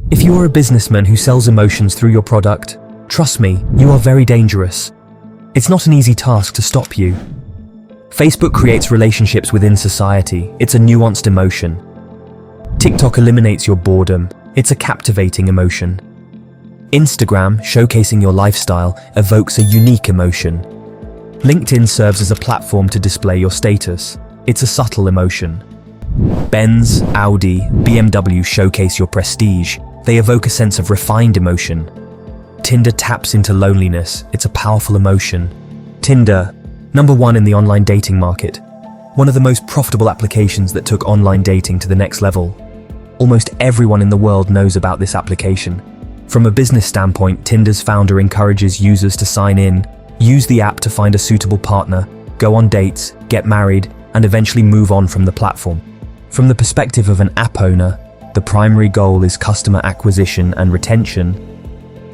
If you are a businessman who sells emotions through your product, trust me, you are very dangerous. It's not an easy task to stop you. Facebook creates relationships within society. It's a nuanced emotion. TikTok eliminates your boredom. It's a captivating emotion. Instagram, showcasing your lifestyle, evokes a unique emotion. LinkedIn serves as a platform to display your status. It's a subtle emotion. Benz, Audi, BMW showcase your prestige. They evoke a sense of refined emotion. Tinder taps into loneliness. It's a powerful emotion. Tinder, #1 in the online dating market. One of the most profitable applications that took online dating to the next level. Almost everyone in the world knows about this application. From a business standpoint, Tinder's founder encourages users to sign in, use the app to find a suitable partner, go on dates, get married, and eventually move on from the platform. From the perspective of an app owner, the primary goal is customer acquisition and retention.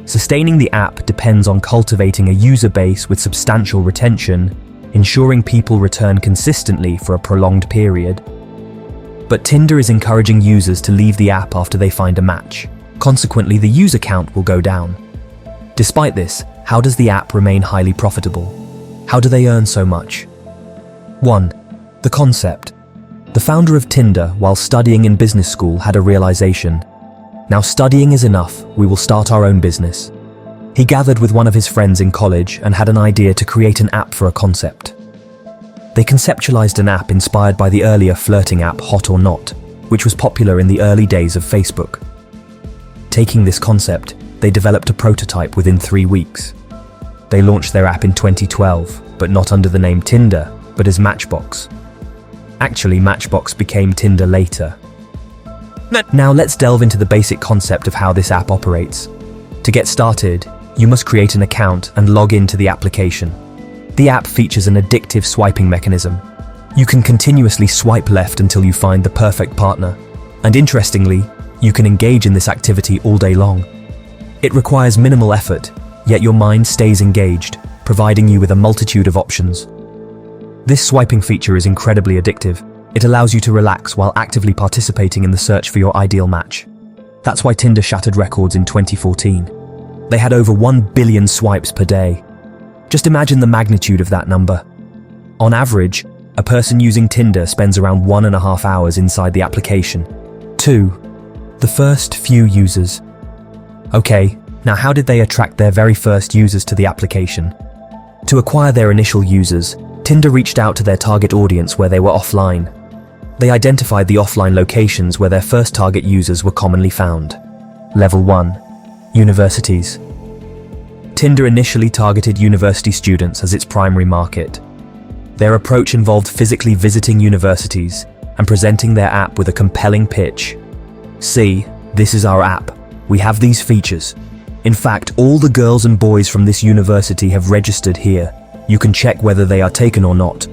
Sustaining the app depends on cultivating a user base with substantial retention, ensuring people return consistently for a prolonged period. But Tinder is encouraging users to leave the app after they find a match. Consequently, the user count will go down. Despite this, how does the app remain highly profitable? How do they earn so much? 1. The concept. The founder of Tinder, while studying in business school, had a realization. Now studying is enough, we will start our own business. He gathered with one of his friends in college and had an idea to create an app for a concept. They conceptualized an app inspired by the earlier flirting app Hot or Not, which was popular in the early days of Facebook. Taking this concept, they developed a prototype within 3 weeks. They launched their app in 2012, but not under the name Tinder, but as Matchbox. Actually, Matchbox became Tinder later. Now let's delve into the basic concept of how this app operates. To get started, you must create an account and log into the application. The app features an addictive swiping mechanism. You can continuously swipe left until you find the perfect partner. And interestingly, you can engage in this activity all day long. It requires minimal effort, yet your mind stays engaged, providing you with a multitude of options. This swiping feature is incredibly addictive. It allows you to relax while actively participating in the search for your ideal match. That's why Tinder shattered records in 2014. They had over 1 billion swipes per day. Just imagine the magnitude of that number. On average, a person using Tinder spends around 1.5 hours inside the application. 2. The first few users. Okay, now how did they attract their very first users to the application? To acquire their initial users, Tinder reached out to their target audience where they were offline. They identified the offline locations where their first target users were commonly found. Level 1. Universities. Tinder initially targeted university students as its primary market. Their approach involved physically visiting universities and presenting their app with a compelling pitch. See, this is our app. We have these features. In fact, all the girls and boys from this university have registered here. You can check whether they are taken or not.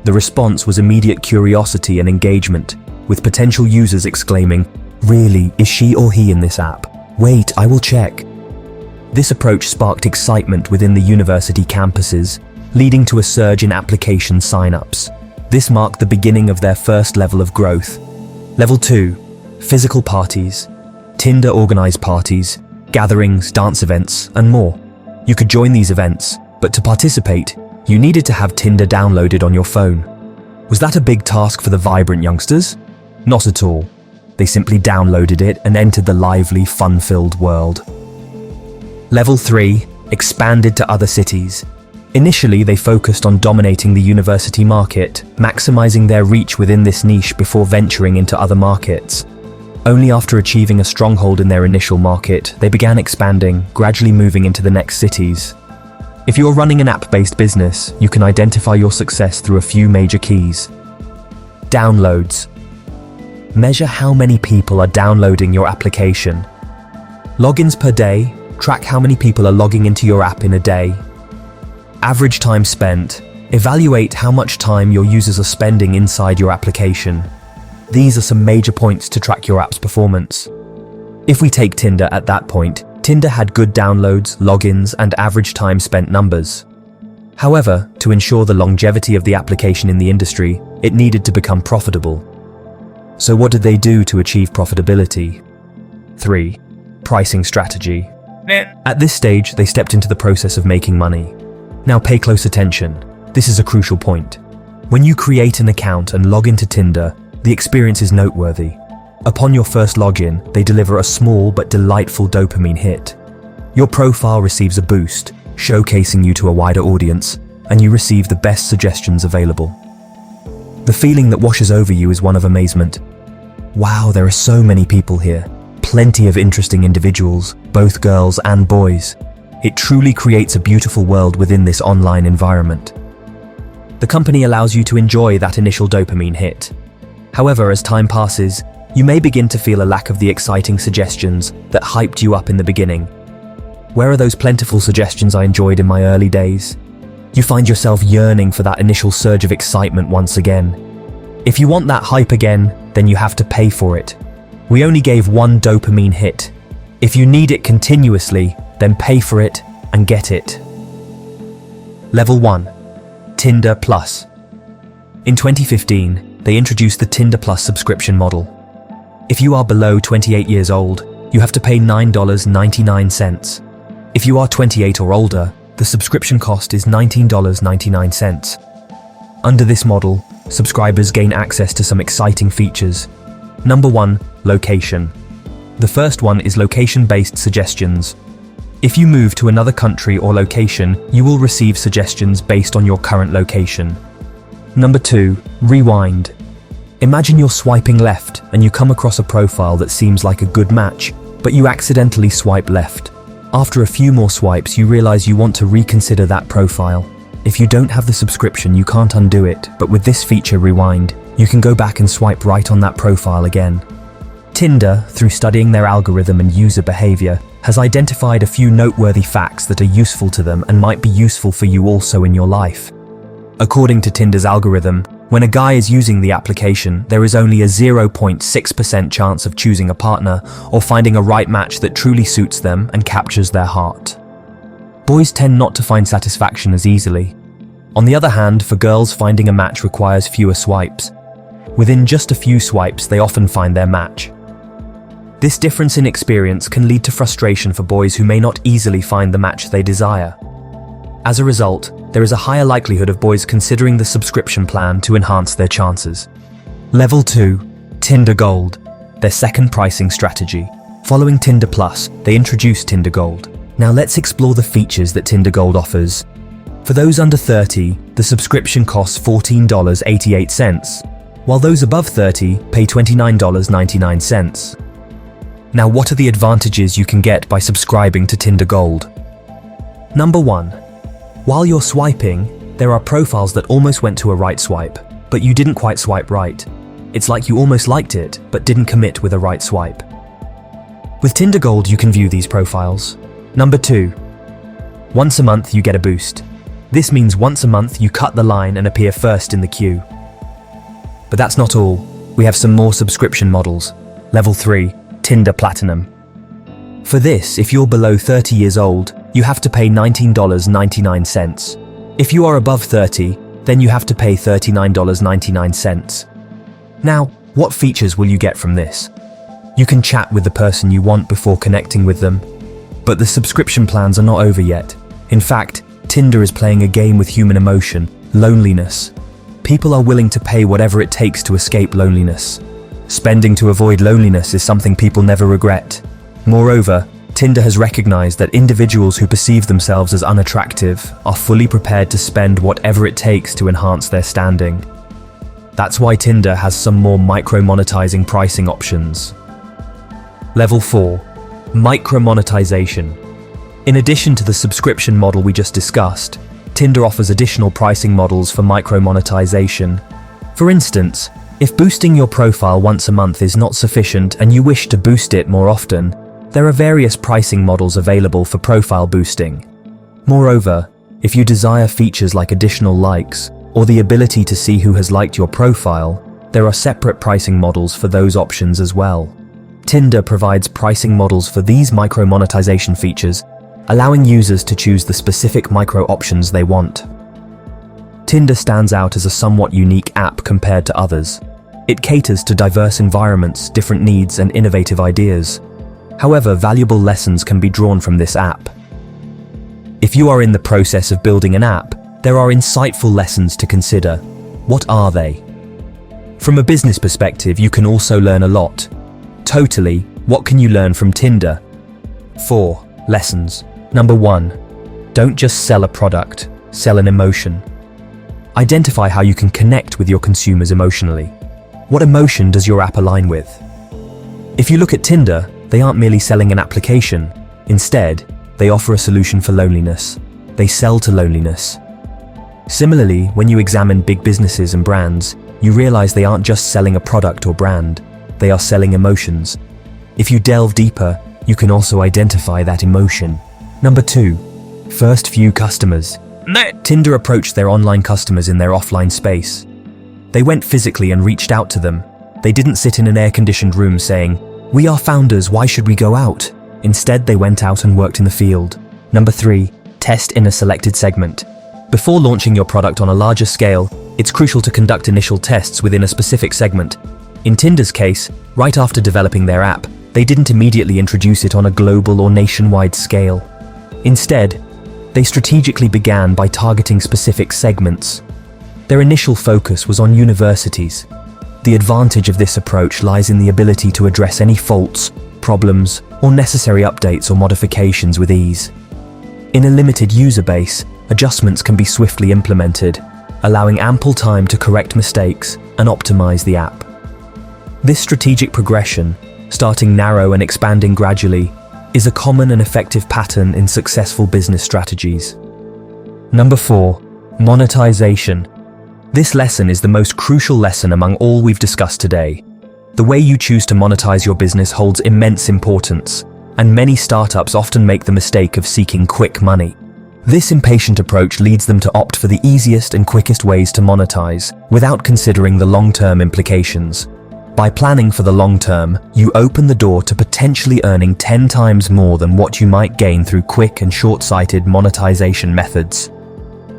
The response was immediate curiosity and engagement, with potential users exclaiming, "Really, is she or he in this app? Wait, I will check." This approach sparked excitement within the university campuses, leading to a surge in application sign-ups. This marked the beginning of their first level of growth. Level 2. Physical parties. Tinder organized parties, gatherings, dance events, and more. You could join these events, but to participate, you needed to have Tinder downloaded on your phone. Was that a big task for the vibrant youngsters? Not at all. They simply downloaded it and entered the lively, fun-filled world. Level 3. Expanded to other cities. Initially, they focused on dominating the university market, maximizing their reach within this niche before venturing into other markets. Only after achieving a stronghold in their initial market, they began expanding, gradually moving into the next cities. If you're running an app-based business, you can identify your success through a few major keys. Downloads. Measure how many people are downloading your application. Logins per day. Track how many people are logging into your app in a day. Average time spent. Evaluate how much time your users are spending inside your application. These are some major points to track your app's performance. If we take Tinder at that point, Tinder had good downloads, logins, and average time spent numbers. However, to ensure the longevity of the application in the industry, it needed to become profitable. So what did they do to achieve profitability? 3. Pricing strategy. At this stage, they stepped into the process of making money. Now pay close attention. This is a crucial point. When you create an account and log into Tinder, the experience is noteworthy. Upon your first login, they deliver a small but delightful dopamine hit. Your profile receives a boost, showcasing you to a wider audience, and you receive the best suggestions available. The feeling that washes over you is one of amazement. Wow, there are so many people here. Plenty of interesting individuals, both girls and boys. It truly creates a beautiful world within this online environment. The company allows you to enjoy that initial dopamine hit. However, as time passes, you may begin to feel a lack of the exciting suggestions that hyped you up in the beginning. Where are those plentiful suggestions I enjoyed in my early days? You find yourself yearning for that initial surge of excitement once again. If you want that hype again, then you have to pay for it. We only gave one dopamine hit. If you need it continuously, then pay for it and get it. Level 1. Tinder Plus. In 2015, they introduced the Tinder Plus subscription model. If you are below 28 years old, you have to pay $9.99. If you are 28 or older, the subscription cost is $19.99. Under this model, subscribers gain access to some exciting features. Number 1. Location. The first one is location-based suggestions. If you move to another country or location, you will receive suggestions based on your current location. Number 2. Rewind. Imagine you're swiping left and you come across a profile that seems like a good match, but you accidentally swipe left. After a few more swipes, you realize you want to reconsider that profile. If you don't have the subscription, you can't undo it, but with this feature, Rewind, you can go back and swipe right on that profile again. Tinder, through studying their algorithm and user behavior, has identified a few noteworthy facts that are useful to them and might be useful for you also in your life. According to Tinder's algorithm, when a guy is using the application, there is only a 0.6% chance of choosing a partner or finding a right match that truly suits them and captures their heart. Boys tend not to find satisfaction as easily. On the other hand, for girls, finding a match requires fewer swipes. Within just a few swipes, they often find their match. This difference in experience can lead to frustration for boys who may not easily find the match they desire. As a result, there is a higher likelihood of boys considering the subscription plan to enhance their chances. Level 2. Tinder Gold. Their second pricing strategy. Following Tinder Plus, they introduced Tinder Gold. Now let's explore the features that Tinder Gold offers. For those under 30, the subscription costs $14.88, while those above 30 pay $29.99. Now, what are the advantages you can get by subscribing to Tinder Gold? Number 1. While you're swiping, there are profiles that almost went to a right swipe, but you didn't quite swipe right. It's like you almost liked it, but didn't commit with a right swipe. With Tinder Gold, you can view these profiles. Number 2. Once a month, you get a boost. This means once a month, you cut the line and appear first in the queue. But that's not all. We have some more subscription models. Level 3. Tinder Platinum. For this, if you're below 30 years old, you have to pay $19.99. If you are above 30, then you have to pay $39.99. Now, what features will you get from this? You can chat with the person you want before connecting with them. But the subscription plans are not over yet. In fact, Tinder is playing a game with human emotion, loneliness. People are willing to pay whatever it takes to escape loneliness. Spending to avoid loneliness is something people never regret. Moreover, Tinder has recognized that individuals who perceive themselves as unattractive are fully prepared to spend whatever it takes to enhance their standing. That's why Tinder has some more micro-monetizing pricing options. Level 4. Micro-monetization. In addition to the subscription model we just discussed, Tinder offers additional pricing models for micro-monetization. For instance, if boosting your profile once a month is not sufficient and you wish to boost it more often, there are various pricing models available for profile boosting. Moreover, if you desire features like additional likes or the ability to see who has liked your profile, there are separate pricing models for those options as well. Tinder provides pricing models for these micro-monetization features, allowing users to choose the specific micro options they want. Tinder stands out as a somewhat unique app compared to others. It caters to diverse environments, different needs, and innovative ideas. However, valuable lessons can be drawn from this app. If you are in the process of building an app, there are insightful lessons to consider. What are they? From a business perspective, you can also learn a lot. Totally, what can you learn from Tinder? 4 lessons. Number 1. Don't just sell a product, sell an emotion. Identify how you can connect with your consumers emotionally. What emotion does your app align with? If you look at Tinder, they aren't merely selling an application. Instead, they offer a solution for loneliness. They sell to loneliness. Similarly, when you examine big businesses and brands, you realize they aren't just selling a product or brand, they are selling emotions. If you delve deeper, you can also identify that emotion. Number 2. First few customers. Tinder approached their online customers in their offline space. They went physically and reached out to them. They didn't sit in an air-conditioned room saying, "We are founders, why should we go out?" Instead, they went out and worked in the field. Number 3. Test in a selected segment. Before launching your product on a larger scale, it's crucial to conduct initial tests within a specific segment. In Tinder's case, right after developing their app, they didn't immediately introduce it on a global or nationwide scale. Instead, they strategically began by targeting specific segments. Their initial focus was on universities. The advantage of this approach lies in the ability to address any faults, problems, or necessary updates or modifications with ease. In a limited user base, adjustments can be swiftly implemented, allowing ample time to correct mistakes and optimize the app. This strategic progression, starting narrow and expanding gradually, is a common and effective pattern in successful business strategies. Number 4. Monetization. This lesson is the most crucial lesson among all we've discussed today. The way you choose to monetize your business holds immense importance, and many startups often make the mistake of seeking quick money. This impatient approach leads them to opt for the easiest and quickest ways to monetize, without considering the long-term implications. By planning for the long term, you open the door to potentially earning 10 times more than what you might gain through quick and short-sighted monetization methods.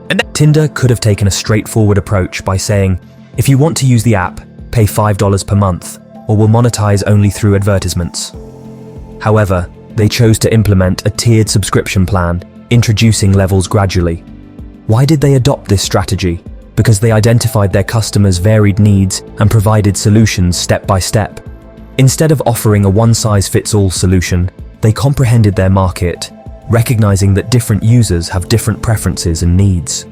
And Tinder could have taken a straightforward approach by saying, if you want to use the app, pay $5 per month, or we'll monetize only through advertisements. However, they chose to implement a tiered subscription plan, introducing levels gradually. Why did they adopt this strategy? Because they identified their customers' varied needs and provided solutions step by step. Instead of offering a one-size-fits-all solution, they comprehended their market, recognizing that different users have different preferences and needs.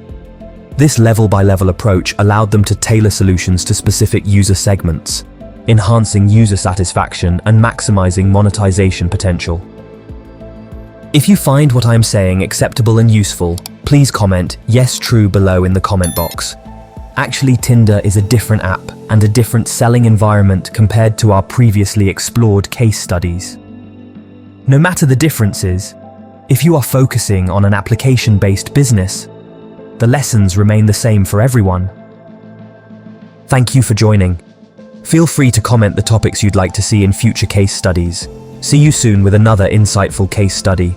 This level-by-level approach allowed them to tailor solutions to specific user segments, enhancing user satisfaction and maximizing monetization potential. If you find what I am saying acceptable and useful, please comment "Yes, true" below in the comment box. Actually, Tinder is a different app and a different selling environment compared to our previously explored case studies. No matter the differences, if you are focusing on an application-based business, the lessons remain the same for everyone. Thank you for joining. Feel free to comment the topics you'd like to see in future case studies. See you soon with another insightful case study.